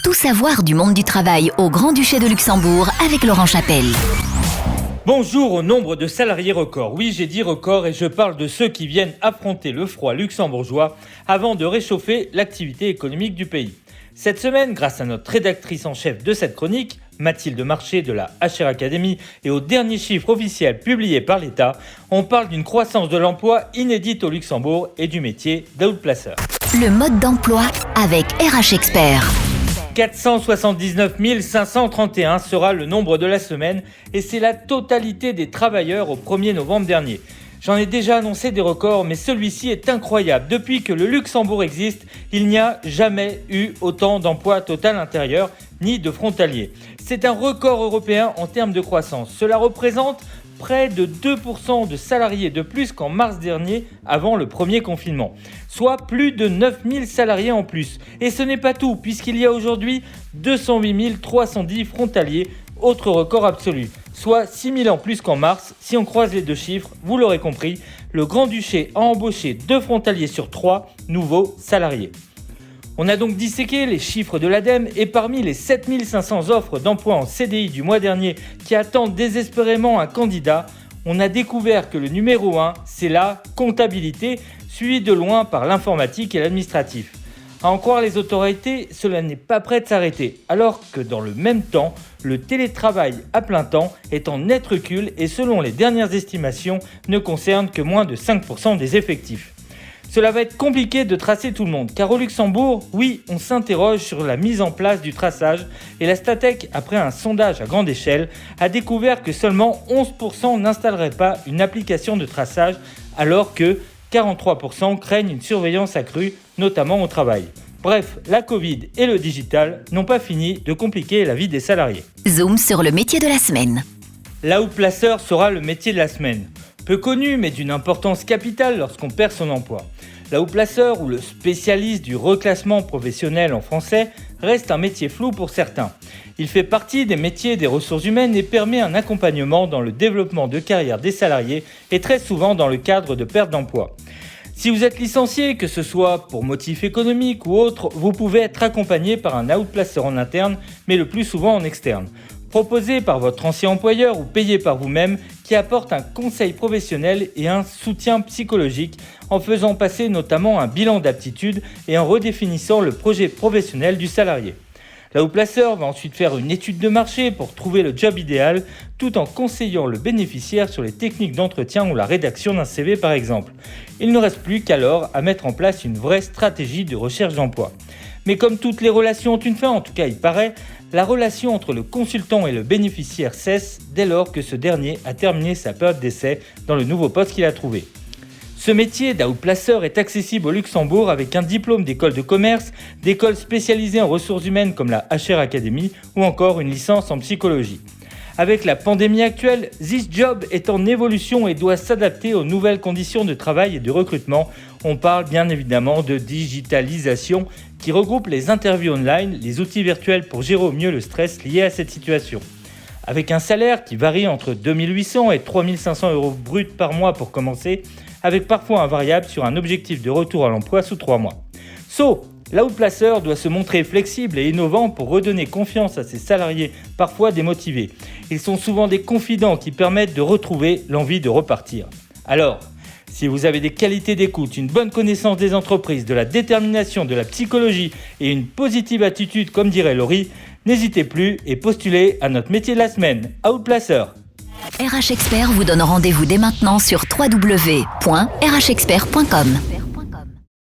Tout savoir du monde du travail au Grand-Duché de Luxembourg avec Laurent Chapelle. Bonjour au nombre de salariés record. Oui, j'ai dit record et je parle de ceux qui viennent affronter le froid luxembourgeois avant de réchauffer l'activité économique du pays. Cette semaine, grâce à notre rédactrice en chef de cette chronique, Mathilde Marché de la HR Academy, et aux derniers chiffres officiels publiés par l'État, on parle d'une croissance de l'emploi inédite au Luxembourg et du métier d'outplacer. Le mode d'emploi avec RH Expert. 479 531 sera le nombre de la semaine et c'est la totalité des travailleurs au 1er novembre dernier. J'en ai déjà annoncé des records, mais celui-ci est incroyable. Depuis que le Luxembourg existe, il n'y a jamais eu autant d'emplois total intérieur ni de frontaliers. C'est un record européen en termes de croissance. Cela représente près de 2% de salariés de plus qu'en mars dernier, avant le premier confinement. Soit plus de 9000 salariés en plus. Et ce n'est pas tout, puisqu'il y a aujourd'hui 208 310 frontaliers, autre record absolu. Soit 6000 en plus qu'en mars. Si on croise les deux chiffres, vous l'aurez compris, le Grand-Duché a embauché 2 frontaliers sur 3 nouveaux salariés. On a donc disséqué les chiffres de l'ADEME et parmi les 7500 offres d'emploi en CDI du mois dernier qui attendent désespérément un candidat, on a découvert que le numéro 1, c'est la comptabilité, suivi de loin par l'informatique et l'administratif. À en croire les autorités, cela n'est pas prêt de s'arrêter, alors que dans le même temps, le télétravail à plein temps est en net recul et selon les dernières estimations, ne concerne que moins de 5% des effectifs. Cela va être compliqué de tracer tout le monde, car au Luxembourg, oui, on s'interroge sur la mise en place du traçage et la Statec, après un sondage à grande échelle, a découvert que seulement 11% n'installerait pas une application de traçage, alors que 43% craignent une surveillance accrue, notamment au travail. Bref, la Covid et le digital n'ont pas fini de compliquer la vie des salariés. Zoom sur le métier de la semaine. L'outplacer sera le métier de la semaine. Peu connu, mais d'une importance capitale lorsqu'on perd son emploi. L'outplacer, ou le spécialiste du reclassement professionnel en français, reste un métier flou pour certains. Il fait partie des métiers des ressources humaines et permet un accompagnement dans le développement de carrière des salariés et très souvent dans le cadre de perte d'emploi. Si vous êtes licencié, que ce soit pour motif économique ou autre, vous pouvez être accompagné par un outplacer en interne, mais le plus souvent en externe. Proposé par votre ancien employeur ou payé par vous-même, qui apporte un conseil professionnel et un soutien psychologique en faisant passer notamment un bilan d'aptitude et en redéfinissant le projet professionnel du salarié. L'outplacer va ensuite faire une étude de marché pour trouver le job idéal tout en conseillant le bénéficiaire sur les techniques d'entretien ou la rédaction d'un CV par exemple. Il ne reste plus qu'alors à mettre en place une vraie stratégie de recherche d'emploi. Mais comme toutes les relations ont une fin, en tout cas il paraît, la relation entre le consultant et le bénéficiaire cesse dès lors que ce dernier a terminé sa période d'essai dans le nouveau poste qu'il a trouvé. Ce métier d'outplacer est accessible au Luxembourg avec un diplôme d'école de commerce, d'école spécialisée en ressources humaines comme la HR Academy ou encore une licence en psychologie. Avec la pandémie actuelle, This Job est en évolution et doit s'adapter aux nouvelles conditions de travail et de recrutement. On parle bien évidemment de digitalisation qui regroupe les interviews online, les outils virtuels pour gérer au mieux le stress lié à cette situation. Avec un salaire qui varie entre 2800 et 3500 euros bruts par mois pour commencer, avec parfois un variable sur un objectif de retour à l'emploi sous 3 mois. L'outplacer doit se montrer flexible et innovant pour redonner confiance à ses salariés parfois démotivés. Ils sont souvent des confidents qui permettent de retrouver l'envie de repartir. Alors, si vous avez des qualités d'écoute, une bonne connaissance des entreprises, de la détermination, de la psychologie et une positive attitude comme dirait Laurie, n'hésitez plus et postulez à notre métier de la semaine, Outplacer. RH Expert vous donne rendez-vous dès maintenant sur www.rhexpert.com.